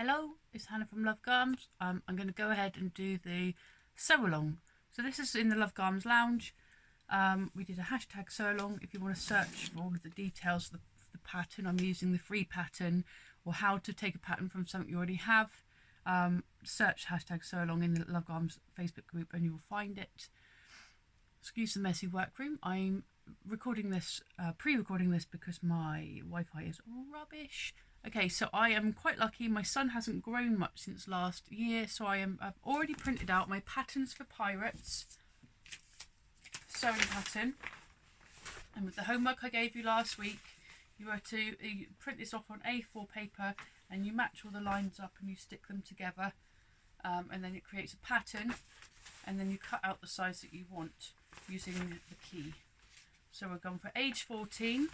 Hello, it's Hannah from Love Garms. I'm going to go ahead and do the sew along. So this is in the Love Garms lounge. We did a hashtag sew along. If you want to search for all of the details of the pattern, I'm using the free pattern, or how to take a pattern from something you already have. Search hashtag sew along in the Love Garms Facebook group and you will find it. Excuse the messy workroom. I'm recording this, pre-recording this because my Wi-Fi is rubbish. Okay, so I am quite lucky. My son hasn't grown much since last year, so I've already printed out my patterns for pirates sewing pattern. And with the homework I gave you last week, you were to print this off on A4 paper and you match all the lines up and you stick them together, and then it creates a pattern, and then you cut out the size that you want using the key. So we're going for age 14.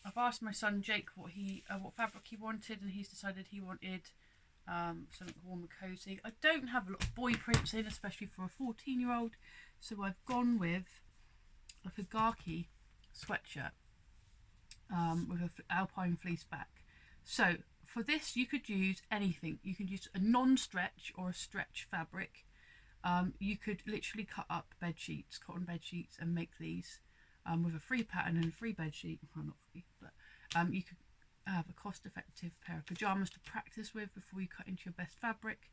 I've asked my son Jake what fabric he wanted, and he's decided he wanted something warm and cosy. I don't have a lot of boy prints in, especially for a 14-year-old, so I've gone with like a Garki sweatshirt with an alpine fleece back. So for this you could use anything. You could use a non-stretch or a stretch fabric. You could literally cut up bed sheets, cotton bed sheets, and make these with a free pattern and a free bed sheet. Well, not free, but you could have a cost-effective pair of pyjamas to practice with before you cut into your best fabric.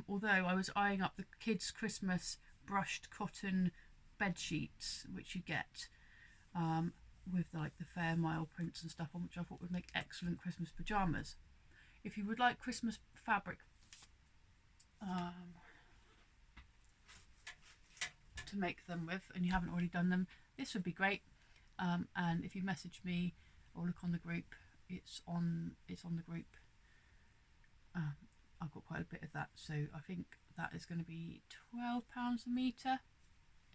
Although I was eyeing up the kids' Christmas brushed cotton bed sheets, which you get with like the Fair Mile prints and stuff on, which I thought would make excellent Christmas pyjamas. If you would like Christmas fabric to make them with, and you haven't already done them, this would be great. And if you message me or look on the group, it's on the group. I've got quite a bit of that, so I think that is going to be £12 a metre.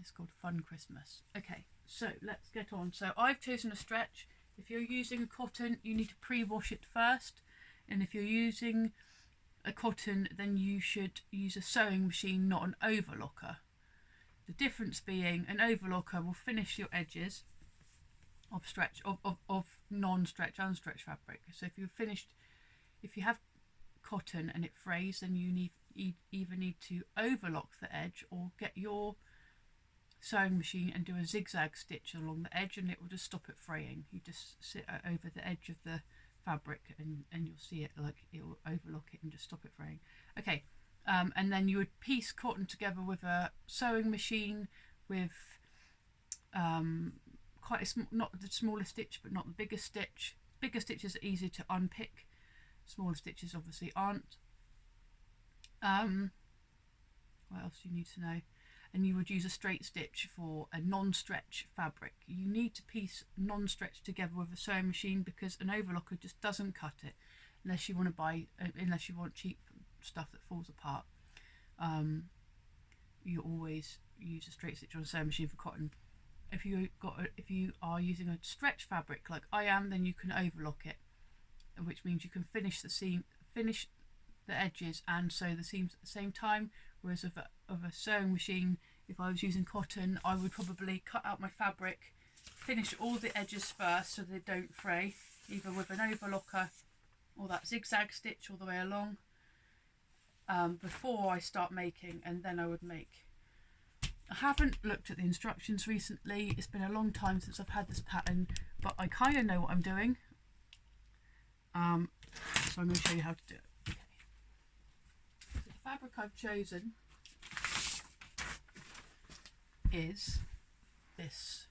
It's called Fun Christmas. Okay, so let's get on. So I've chosen a stretch. If you're using a cotton, you need to pre-wash it first, and if you're using a cotton, then you should use a sewing machine, not an overlocker. The difference being, an overlocker will finish your edges of non-stretch and stretch fabric. So if you have cotton and it frays, then you either need to overlock the edge or get your sewing machine and do a zigzag stitch along the edge, and it will just stop it fraying. You just sit over the edge of the fabric and you'll see it, like it will overlock it and just stop it fraying. Okay. And then you would piece cotton together with a sewing machine with not the smallest stitch but not the biggest stitch. Bigger stitches are easy to unpick, smaller stitches obviously aren't. What else do you need to know? And you would use a straight stitch for a non-stretch fabric. You need to piece non-stretch together with a sewing machine because an overlocker just doesn't cut it unless you want cheap stuff that falls apart. You always use a straight stitch on a sewing machine for cotton. If you are using a stretch fabric like I am, then you can overlock it, which means you can finish the edges and sew the seams at the same time. Whereas of a sewing machine, if I was using cotton, I would probably cut out my fabric, finish all the edges first so they don't fray, either with an overlocker or that zigzag stitch all the way along, before I start making, and then I would make. I haven't looked at the instructions recently. It's been a long time since I've had this pattern, but I kind of know what I'm doing. So I'm going to show you how to do it. Okay. So the fabric I've chosen is this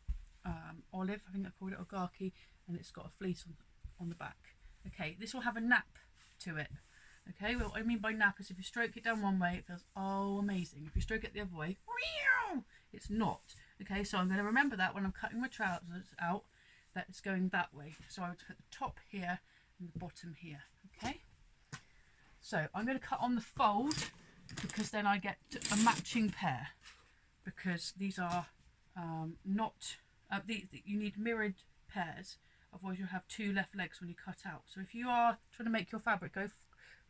olive. I think I called it Ogaki, and it's got a fleece on the back. Okay, this will have a nap to it. Okay, well, what I mean by nap is if you stroke it down one way, it feels amazing. If you stroke it the other way, it's not. Okay, so I'm going to remember that when I'm cutting my trousers out, that it's going that way. So I would put the top here and the bottom here. Okay, so I'm going to cut on the fold because then I get a matching pair, because these are you need mirrored pairs, otherwise you'll have two left legs when you cut out. So if you are trying to make your fabric go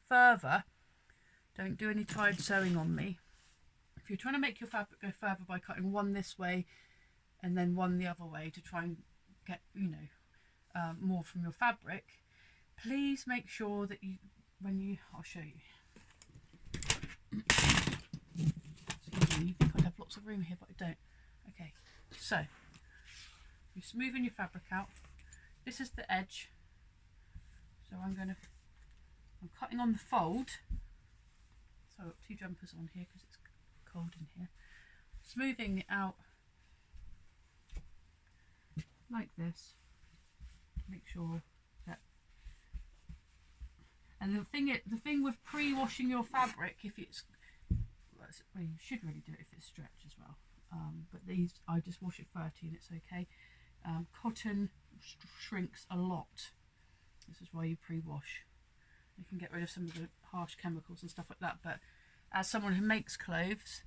further, don't do any tired sewing on me. If you're trying to make your fabric go further by cutting one this way and then one the other way to try and get more from your fabric, please make sure that I'll show you. Excuse me, you think I'd have lots of room here, but I don't. Okay, so you're smoothing your fabric out. This is the edge. So I'm cutting on the fold. So I've got 2 jumpers on here because it's cold in here. Smoothing it out like this. Make sure that. And the thing with pre-washing your fabric, if it's, well, you should really do it if it's stretched as well. But these, I just wash it 30 and it's okay. Cotton shrinks a lot. This is why you pre-wash. You can get rid of some of the harsh chemicals and stuff like that. But as someone who makes clothes,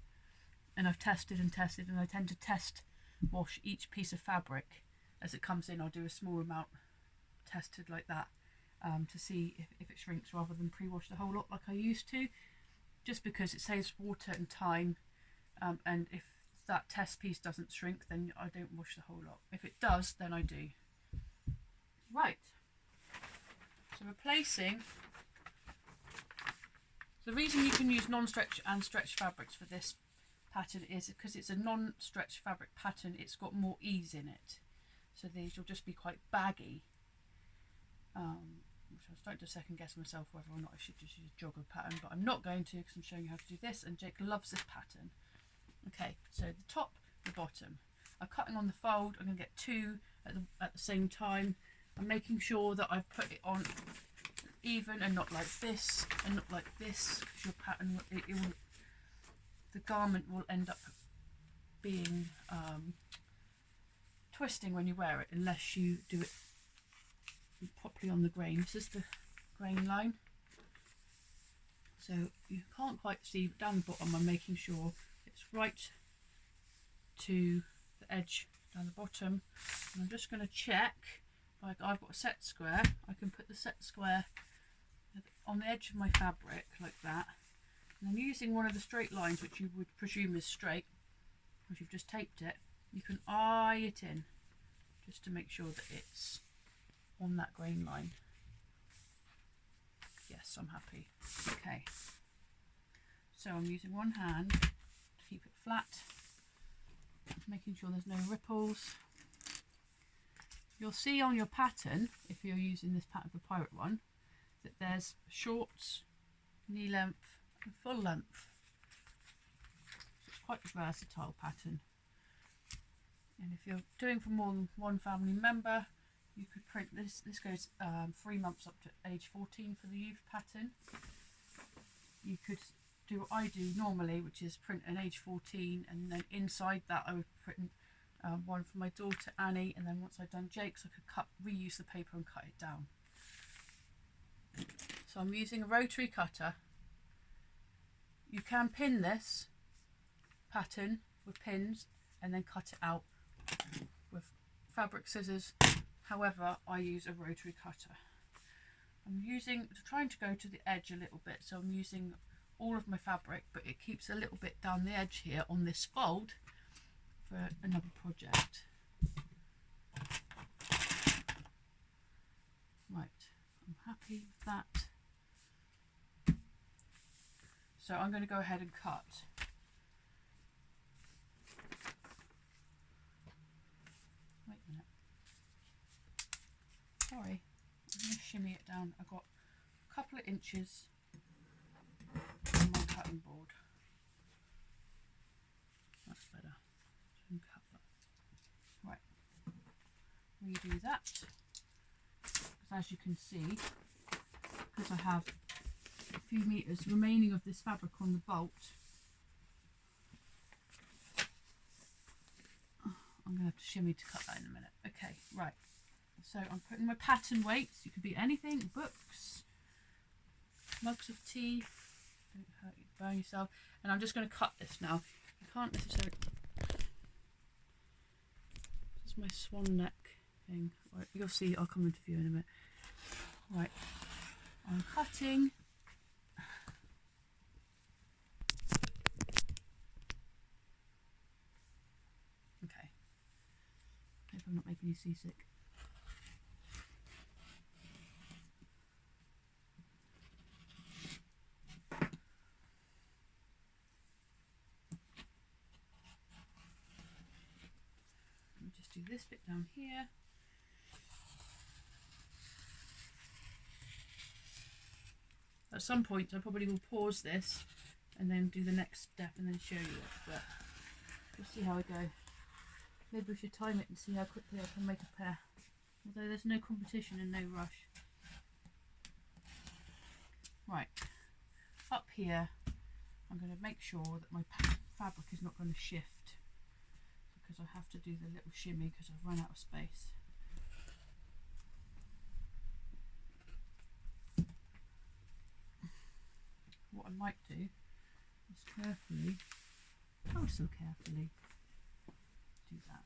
and I've tested and tested, and I tend to test wash each piece of fabric as it comes in. I'll do a small amount tested like that to see if it shrinks, rather than pre-wash the whole lot like I used to, just because it saves water and time. And if that test piece doesn't shrink, then I don't wash the whole lot. If it does, then I do. Right, so replacing. The reason you can use non-stretch and stretch fabrics for this pattern is because it's a non-stretch fabric pattern. It's got more ease in it, so these will just be quite baggy, which I'm starting to second guess myself whether or not I should just use a jogger pattern, but I'm not going to, because I'm showing you how to do this, and Jake loves this pattern. Okay, so the top, the bottom. I'm cutting on the fold. I'm going to get 2 at the same time. I'm making sure that I've put it on even and not like this and not like this, because your pattern, the garment will end up being twisting when you wear it, unless you do it properly on the grain. This is the grain line, so you can't quite see down the bottom. I'm making sure it's right to the edge down the bottom, and I'm just going to check, like I've got a set square, I can put the set square on the edge of my fabric like that, and then using one of the straight lines, which you would presume is straight because you've just taped it, you can eye it in just to make sure that it's on that grain line. Yes, I'm happy. Okay, so I'm using one hand to keep it flat, making sure there's no ripples. You'll see on your pattern, if you're using this pattern for Pirate one, that there's shorts, knee length and full length. So it's quite a versatile pattern. And if you're doing for more than one family member, you could print this. This goes 3 months up to age 14 for the youth pattern. You could do what I do normally, which is print an age 14, and then inside that I would print one for my daughter Annie, and then once I'd done Jake's, I could reuse the paper and cut it down. So I'm using a rotary cutter. You can pin this pattern with pins and then cut it out with fabric scissors. However, I use a rotary cutter. I'm trying to go to the edge a little bit, so I'm using all of my fabric, but it keeps a little bit down the edge here on this fold for another project. Right, I'm happy with that. So I'm going to go ahead and cut. Wait a minute. Sorry, I'm going to shimmy it down. I've got a couple of inches on my cutting board. That's better. So cut that. Right. Redo that. Because as you can see, because I have a few meters remaining of this fabric on the bolt, I'm going to have to shimmy to cut that in a minute. Okay, right. So I'm putting my pattern weights. You could be anything, books, mugs of tea, don't hurt you, burn yourself. And I'm just going to cut this now. You can't necessarily. This is my swan neck thing. Right, you'll see. I'll come into view in a minute. Right, I'm cutting. Okay. Hope I'm not making you seasick. do this bit down here. At some point I probably will pause this and then do the next step and then show you it, but we'll see how I go. Maybe we should time it and see how quickly I can make a pair, although there's no competition and no rush. Right, up here I'm going to make sure that my fabric is not going to shift, because I have to do the little shimmy because I've run out of space. What I might do is carefully, oh so carefully, do that.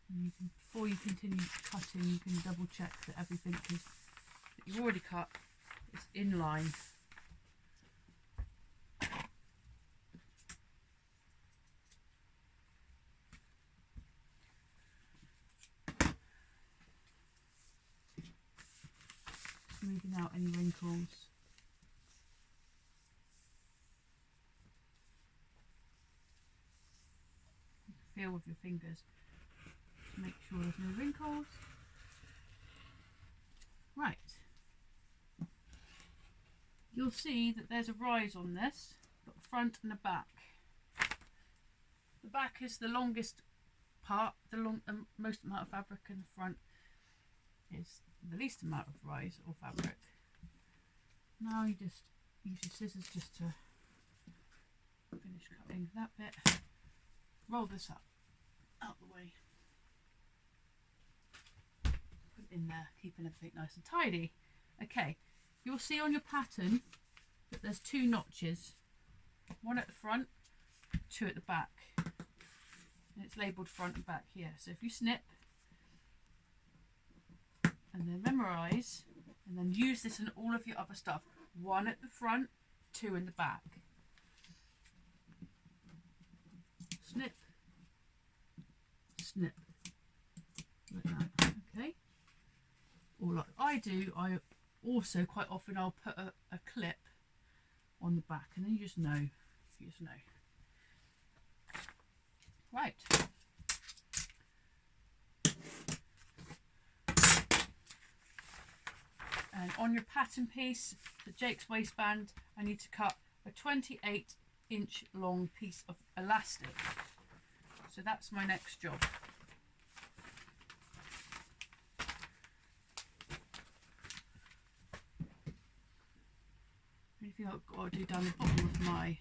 And you can, before you continue cutting, you can double check that everything is, that you've already cut is in line. Smoothing out any wrinkles. You can feel with your fingers to make sure there's no wrinkles. Right. You'll see that there's a rise on this, got the front and the back. The back is the longest part, the most amount of fabric, and the front is the least amount of rise or fabric. Now you just use your scissors just to finish cutting that bit. Roll this up, out the way. Put it in there, keeping everything nice and tidy. Okay, you'll see on your pattern that there's two notches. One at the front, two at the back. And it's labelled front and back here. So if you snip, and then memorise, and then use this in all of your other stuff. One at the front, two in the back. Snip, snip, like that, okay? Or like I do, I also quite often I'll put a clip on the back, and then you just know, Right. And on your pattern piece, the Jake's waistband, I need to cut a 28-inch long piece of elastic. So that's my next job. The only thing I've got to do down the bottom of my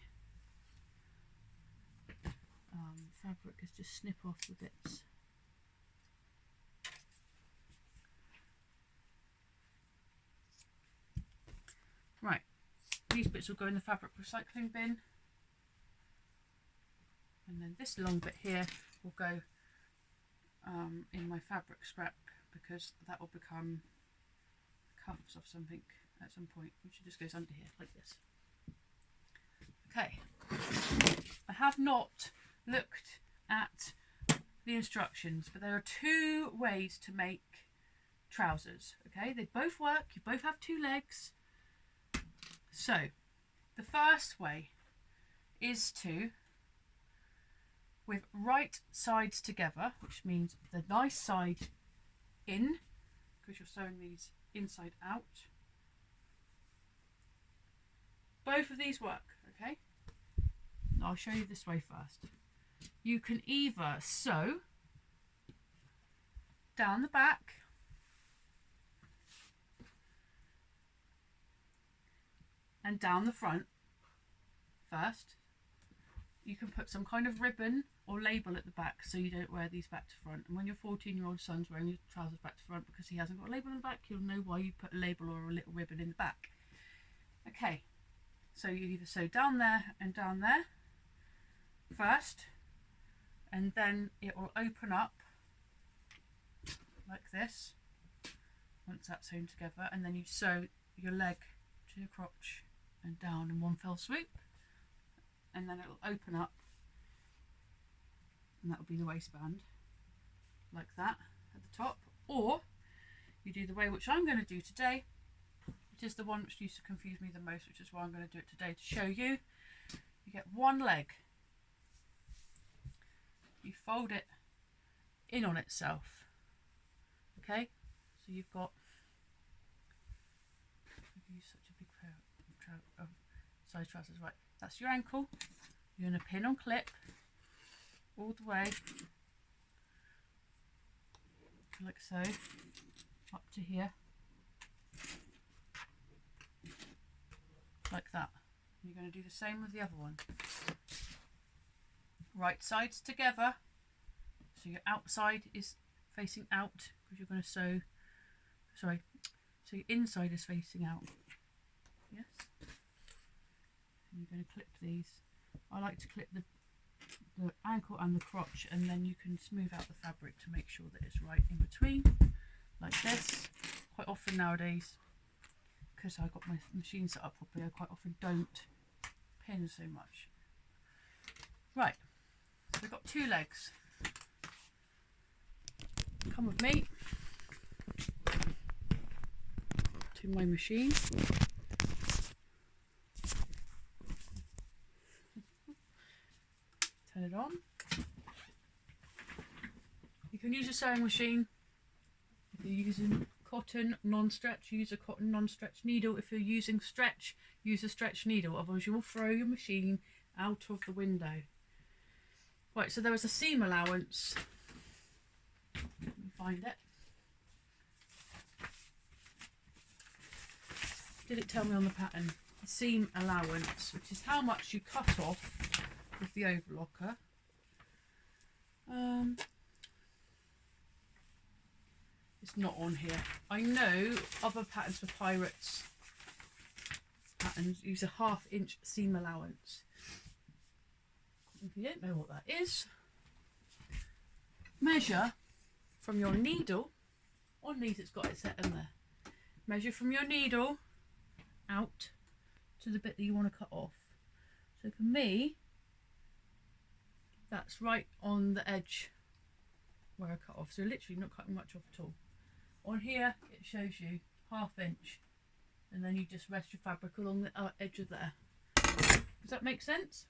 fabric is just snip off the bits. Right, these bits will go in the fabric recycling bin, and then this long bit here will go in my fabric scrap, because that will become cuffs of something at some point, which just goes under here like this. Okay, I have not looked at the instructions, but there are two ways to make trousers. Okay, they both work, you both have two legs. So the first way is to, with right sides together, which means the nice side in, because you're sewing these inside out. Both of these work, okay? I'll show you this way first. You can either sew down the back and down the front first. You can put some kind of ribbon or label at the back so you don't wear these back to front. And when your 14-year-old son's wearing your trousers back to front because he hasn't got a label on the back, you'll know why you put a label or a little ribbon in the back. Okay, so you either sew down there and down there first, and then it will open up like this once that's sewn together, and then you sew your leg to your crotch and down in one fell swoop, and then it will open up, and that will be the waistband like that at the top. Or you do the way which I'm going to do today, which is the one which used to confuse me the most, which is why I'm going to do it today to show you. you get one leg, you fold it in on itself. Okay, so you've got, I've used such a big pair of size trousers. Right, that's your ankle. You're going to pin on clip all the way, like so, up to here, like that. You're going to do the same with the other one. Right sides together, so your outside is facing out because you're going to sew, sorry, so your inside is facing out. Yes, and you're going to clip these. I like to clip the ankle and the crotch, and then you can smooth out the fabric to make sure that it's right in between, like this. Quite often nowadays, because I've got my machine set up properly, I quite often don't pin so much. Right, so we've got two legs. Come with me to my machine. Turn it on. You can use a sewing machine. If you're using cotton non-stretch, use a cotton non-stretch needle. If you're using stretch, use a stretch needle, otherwise you will throw your machine out of the window. Right, so there was a seam allowance. Let me find it. Did it tell me on the pattern? The seam allowance, which is how much you cut off with the overlocker. It's not on here. I know other patterns for pirates patterns use a 1/2 inch seam allowance. If you don't know what that is, measure from your needle. On these it's got it set in there. Measure from your needle out to the bit that you want to cut off. So for me, that's right on the edge where I cut off. So literally not cutting much off at all. On here it shows you 1/2 inch, and then you just rest your fabric along the edge of there. Does that make sense?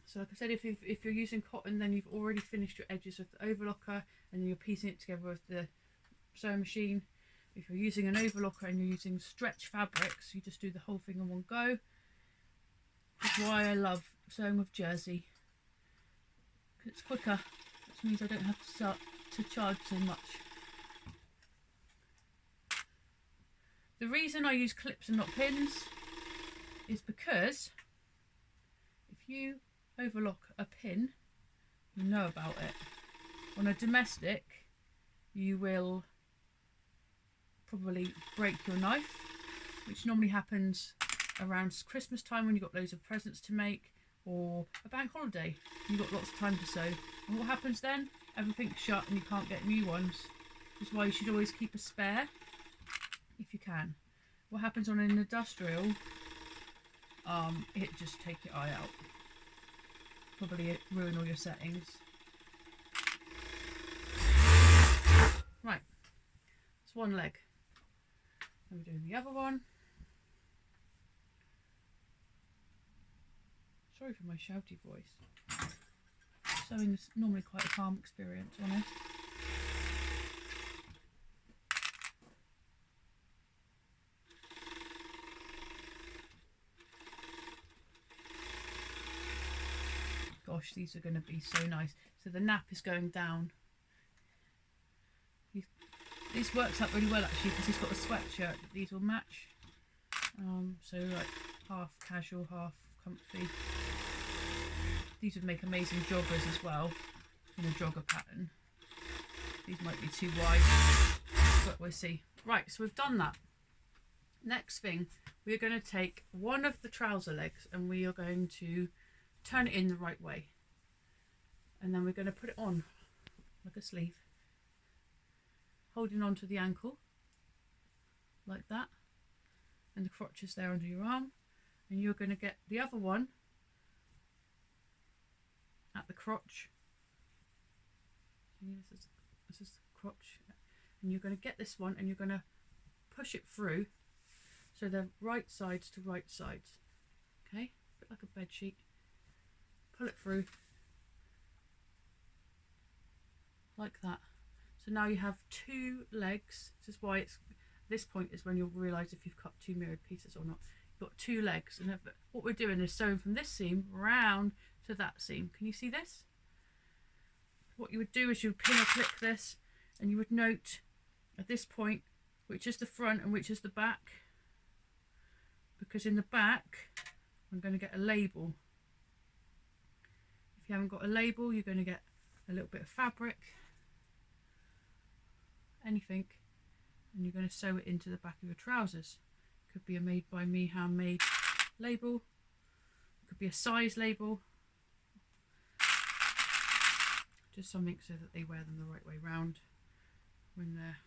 So like I said, if you're using cotton, then you've already finished your edges with the overlocker, and then you're piecing it together with the sewing machine. If you're using an overlocker and you're using stretch fabrics, you just do the whole thing in one go. That's why I love sewing with jersey. It's quicker, which means I don't have to start to charge so much. The reason I use clips and not pins is because if you overlock a pin, you know about it. On a domestic, you will probably break your knife, which normally happens around Christmas time when you've got loads of presents to make, or a bank holiday, you've got lots of time to sew. And what happens then? Everything's shut and you can't get new ones. That's why you should always keep a spare if you can. What happens on an industrial, it just take your eye out. Probably ruin all your settings. Right, it's one leg. Then we're doing the other one. Sorry for my shouty voice. Sewing is normally quite a calm experience, honest. Gosh, these are going to be so nice. So the nap is going down. This works out really well actually, because he's got a sweatshirt that these will match. So like half casual, half comfy. These would make amazing joggers as well, in a jogger pattern. These might be too wide, but we'll see. Right, so we've done that. Next thing, we're going to take one of the trouser legs and we are going to turn it in the right way. And then we're going to put it on like a sleeve, holding on to the ankle like that, and the crotch is there under your arm, and you're going to get the other one at the crotch. This is the crotch, and you're going to get this one and you're going to push it through so they're right sides to right sides. Okay, a bit like a bed sheet. pull it through like that. So now you have 2 legs. This is why it's, this point is when you'll realise if you've cut 2 mirrored pieces or not. You've got 2 legs, and what we're doing is sewing from this seam round to that seam. Can you see this? What you would do is you would pin or click this, and you would note at this point which is the front and which is the back, because in the back I'm going to get a label. If you haven't got a label, you're going to get a little bit of fabric, anything, and you're going to sew it into the back of your trousers. Could be a made by me handmade label, could be a size label, just something so that they wear them the right way round when they're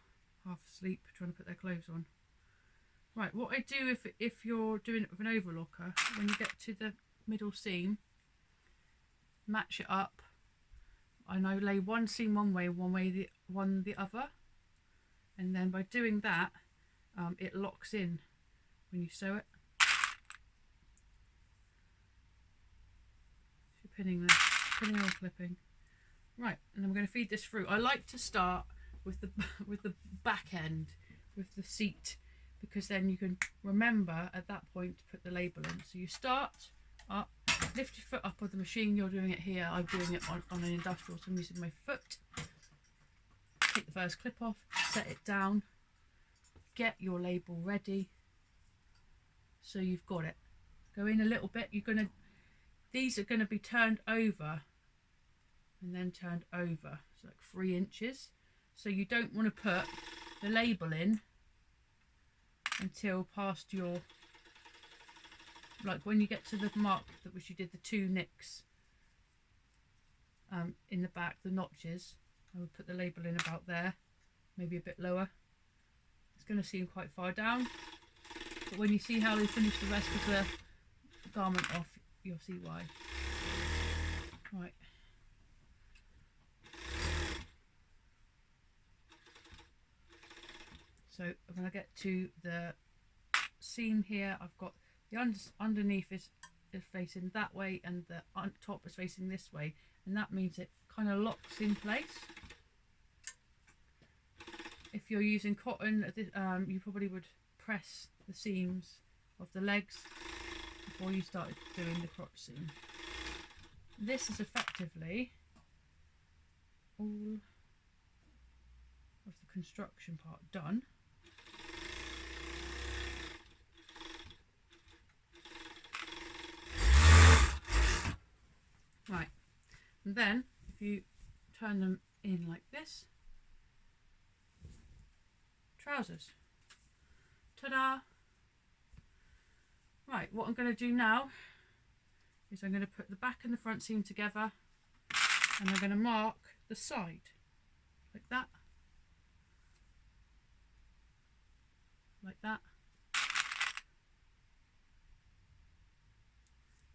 half asleep trying to put their clothes on. Right, what I do if you're doing it with an overlocker, when you get to the middle seam, match it up. I know, lay one seam one way the other, and then by doing that it locks in when you sew it. So you're pinning or clipping. Right, and then we're going to feed this through. I like to start with the back end, with the seat, because then you can remember at that point to put the label in. So you start up, lift your foot up on the machine. You're doing it here, I'm doing it on an industrial, so I'm using my foot. Take the first clip off, set it down, get your label ready. So you've got it. Go in a little bit. These are going to be turned over and then turned over, so like 3 inches. So you don't want to put the label in until past your, like when you get to the mark that which you did the 2 nicks in the back, the notches, I would put the label in about there, maybe a bit lower. It's going to seem quite far down, but when you see how they finish the rest of the garment off, you'll see why. Right. So when I get to the seam here, I've got the underneath is facing that way and the top is facing this way, and that means it kind of locks in place. If you're using cotton, you probably would press the seams of the legs before you started doing the crotch seam. This is effectively all of the construction part done. Right, and then if you turn them in like this, trousers. Ta-da! Right, what I'm going to do now is I'm going to put the back and the front seam together, and I'm going to mark the side like that, like that.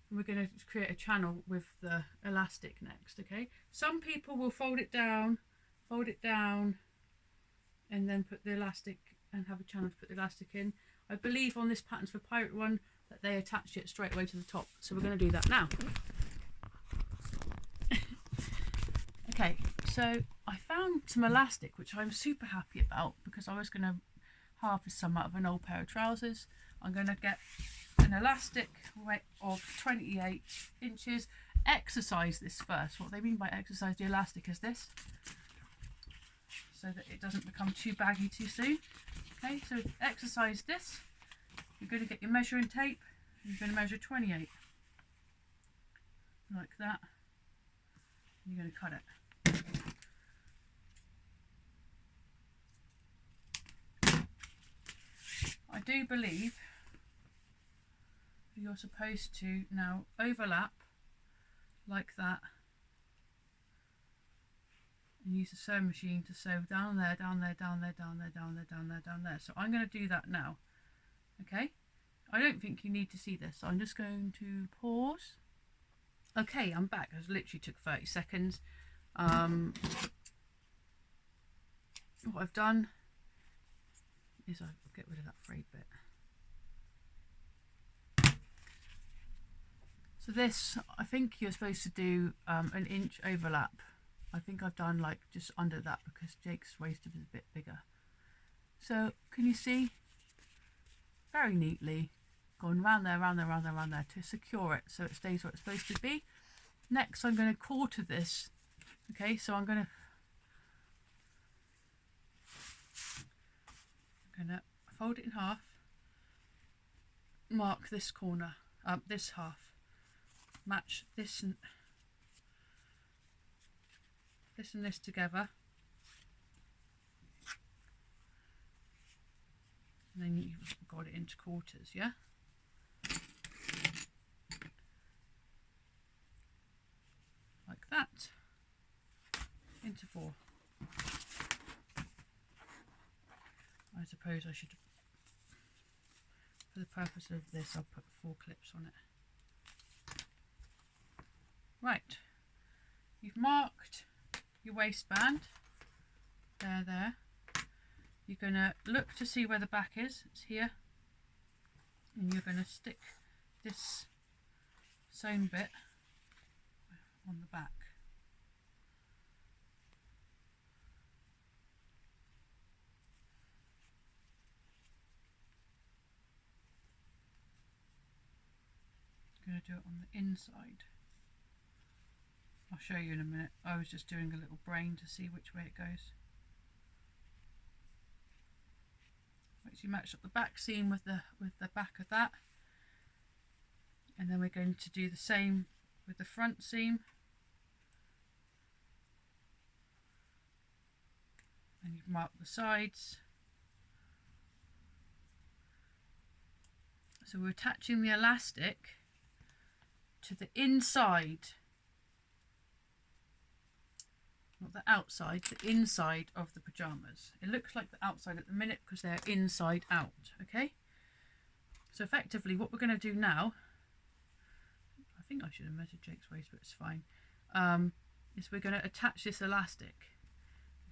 And we're going to create a channel with the elastic next. Okay, some people will fold it down, and then put the elastic and have a channel to put the elastic in. I believe on this Patterns for Pirate one that they attached it straight away to the top, so we're going to do that now. Okay, so I found some elastic which I'm super happy about, because I was going to harvest some out of an old pair of trousers. I'm going to get an elastic weight of 28 inches. Exercise this first. What they mean by exercise the elastic is this, so that it doesn't become too baggy too soon. Okay, so exercise this. You're going to get your measuring tape. You're going to measure 28 like that. You're going to cut it. I do believe you're supposed to now overlap like that and use the sewing machine to sew down there, down there, down there, down there, down there, down there, down there. So I'm going to do that now. Okay, I don't think you need to see this, so I'm just going to pause. Okay, I'm back. It literally took 30 seconds. What I've done is I get rid of that frayed bit. So this, I think you're supposed to do an inch overlap. I think I've done like just under that because Jake's waist is a bit bigger. So can you see? Very neatly going round there, round there, round there, round there to secure it so it stays where it's supposed to be. Next I'm going to quarter this. Okay, so I'm going to fold it in half, mark this corner, this half, match this and this together, and then you've got it into quarters, yeah? Like that, into 4. I suppose I should, for the purpose of this, I'll put 4 clips on it. Right, you've marked your waistband, there. You're going to look to see where the back is, it's here, and you're going to stick this sewn bit on the back. I'm going to do it on the inside. I'll show you in a minute. I was just doing a little brain to see which way it goes. Right, so you match up the back seam with the back of that, and then we're going to do the same with the front seam. And you mark the sides. So we're attaching the elastic to the inside, not the outside, the inside of the pyjamas. It looks like the outside at the minute because they're inside out, okay? So effectively what we're going to do now, I think I should have measured Jake's waist, but it's fine, is we're going to attach this elastic.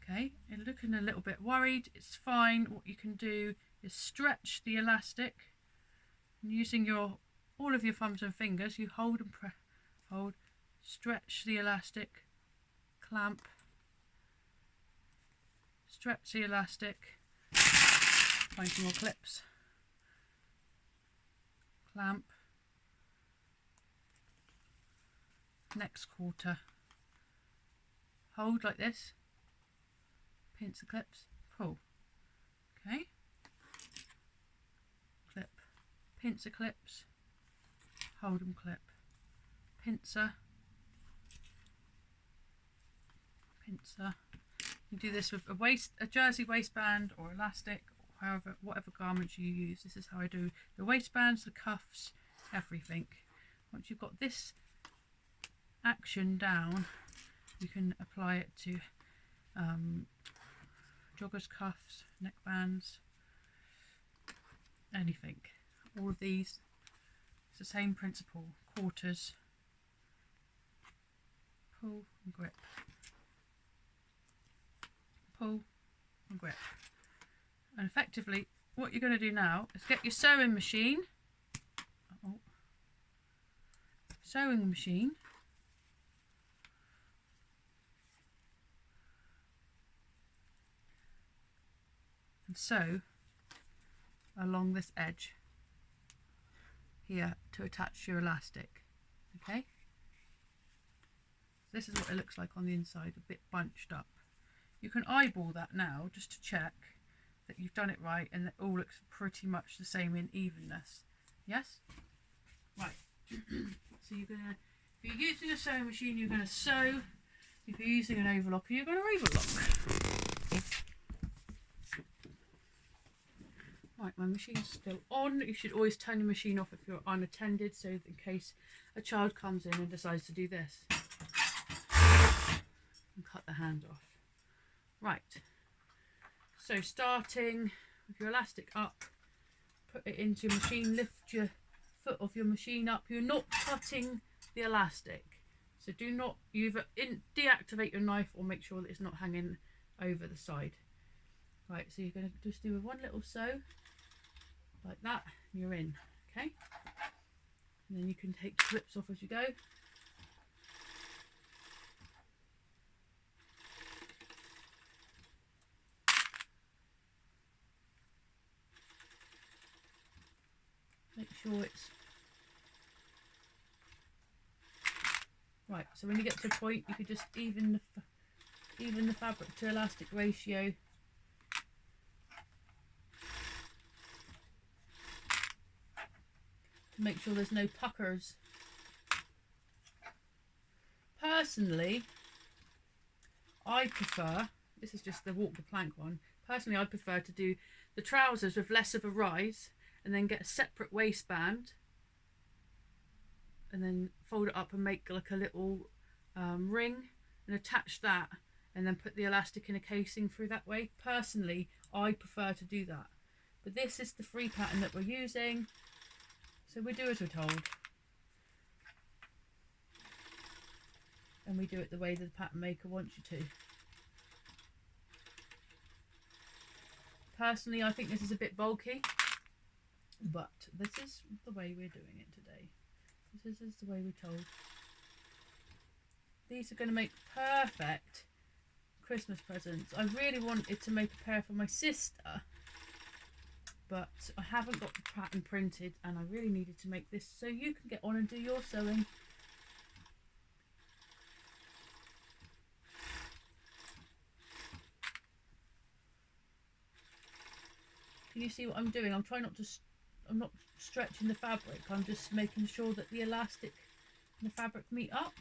Okay, you're looking a little bit worried, it's fine. What you can do is stretch the elastic, and using all of your thumbs and fingers, you hold and hold, stretch the elastic, clamp, stretch the elastic, find some more clips, clamp, next quarter, hold like this, pinch the clips, pull, okay, clip, pinch the clips, hold and clip, pincer, pincer. You do this with a jersey waistband or elastic, or whatever garments you use. This is how I do the waistbands, the cuffs, everything. Once you've got this action down, you can apply it to joggers, cuffs, neckbands, anything. All of these, it's the same principle. Quarters, pull and grip, pull and grip. And effectively what you're going to do now is get your sewing machine, and sew along this edge here to attach your elastic. Okay, this is what it looks like on the inside, a bit bunched up. You can eyeball that now just to check that you've done it right and it all looks pretty much the same in evenness. Yes? Right. So you're gonna, if you're using a sewing machine, you're gonna sew. If you're using an overlocker, you're gonna overlock. Right, my machine's still on. You should always turn your machine off if you're unattended, so in case a child comes in and decides to do this. And cut the hand off. Right, so starting with your elastic up, put it into your machine, lift your foot off your machine up. You're not cutting the elastic, so do not either deactivate your knife or make sure that it's not hanging over the side. Right, so you're going to just do one little sew like that, and you're in. Okay, And then you can take the clips off as you go. Make sure it's right. So when you get to a point, you could just even the fabric to elastic ratio. To make sure there's no puckers. Personally, I prefer, this is just the walk the plank one, personally I prefer to do the trousers with less of a rise and then get a separate waistband and then fold it up and make like a little ring and attach that and then put the elastic in a casing through that way. Personally, I prefer to do that. But this is the free pattern that we're using, so we do as we're told. And we do it the way that the pattern maker wants you to. Personally, I think this is a bit bulky, but this is the way we're doing it today. This is the way we're told. These are going to make perfect Christmas presents. I really wanted to make a pair for my sister, but I haven't got the pattern printed and I really needed to make this so you can get on and do your sewing. Can you see what I'm doing? I'm not stretching the fabric. I'm just making sure that the elastic and the fabric meet up.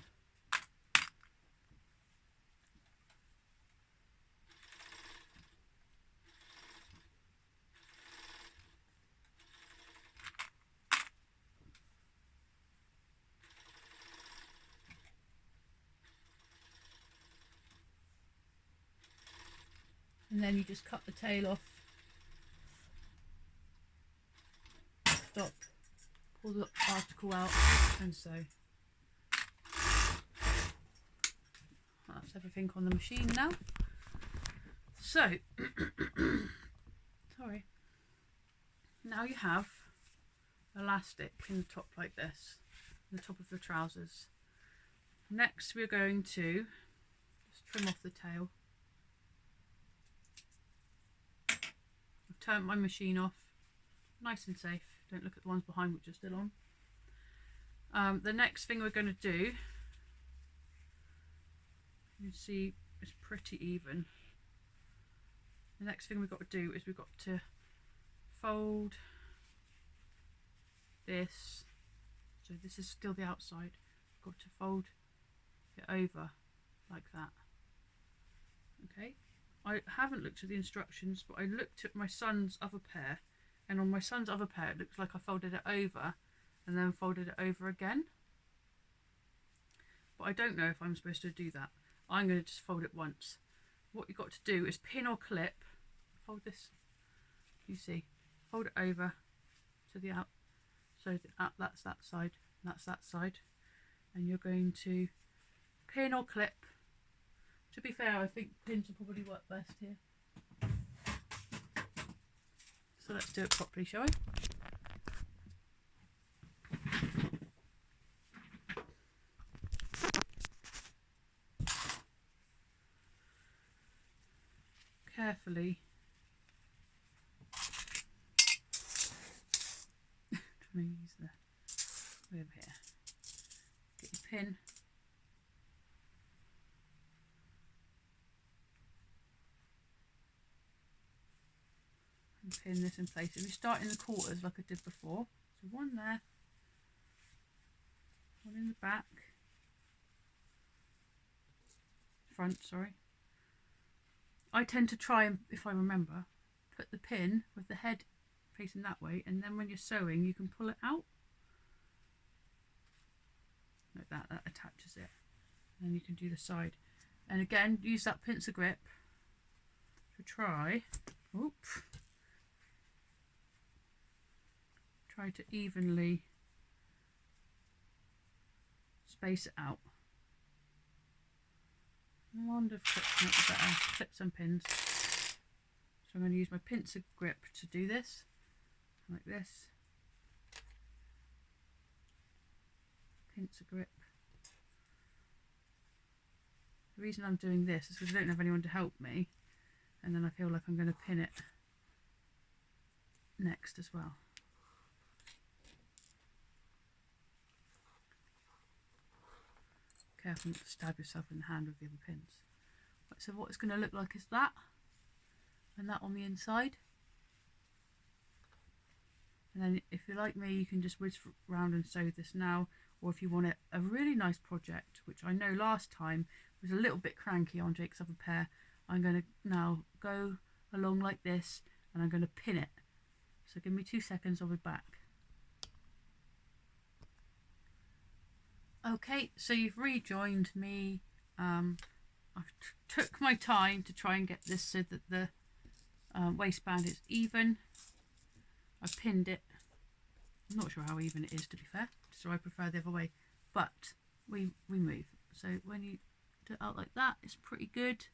And then you just cut the tail off. Stop, pull the article out and sew. That's everything on the machine now. So, sorry. Now you have elastic in the top like this, in the top of the trousers. Next we're going to just trim off the tail. I've turned my machine off, nice and safe. Don't look at the ones behind which are still on. The next thing we're going to do, you can see it's pretty even. The next thing we've got to do is we've got to fold this. So this is still the outside. Got to fold it over like that. Okay. I haven't looked at the instructions, but I looked at my son's other pair. And on my son's other pair, it looks like I folded it over and then folded it over again. But I don't know if I'm supposed to do that. I'm going to just fold it once. What you've got to do is pin or clip. Fold this, you see, fold it over to the out. So that's that side, and that's that side. And you're going to pin or clip. To be fair, I think pins will probably work best here. So let's do it properly, shall we? Carefully. Trying to use the over here. Get your pin. And pin this in place. If you start in the quarters like I did before, so one there, one in the back, front, sorry. I tend to try and, if I remember, put the pin with the head facing that way, and then when you're sewing you can pull it out like that. That attaches it, and then you can do the side. And again, use that pincer grip to try to evenly space it out. I wonder if clips might be better. Clips and pins. So I'm going to use my pincer grip to do this, like this. pincer grip. The reason I'm doing this is because I don't have anyone to help me, and then I feel like I'm going to pin it next as well. Careful not to stab yourself in the hand with the other pins. Right, so what it's going to look like is that, and that on the inside. And then if you're like me, you can just whiz round and sew this now, or if you want it a really nice project, which I know last time was a little bit cranky on Jake's other pair, I'm going to now go along like this and I'm going to pin it. So give me 2 seconds, I'll be back. Okay, so you've rejoined me. I took my time to try and get this so that the waistband is even. I pinned it. I'm not sure how even it is, to be fair, so I prefer the other way, but we move. So when you do it out like that, it's pretty good.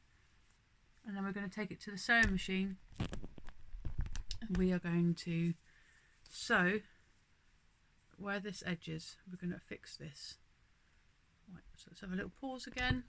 And then we're going to take it to the sewing machine and we are going to sew where this edge is. We're going to fix this. Right, so let's have a little pause again.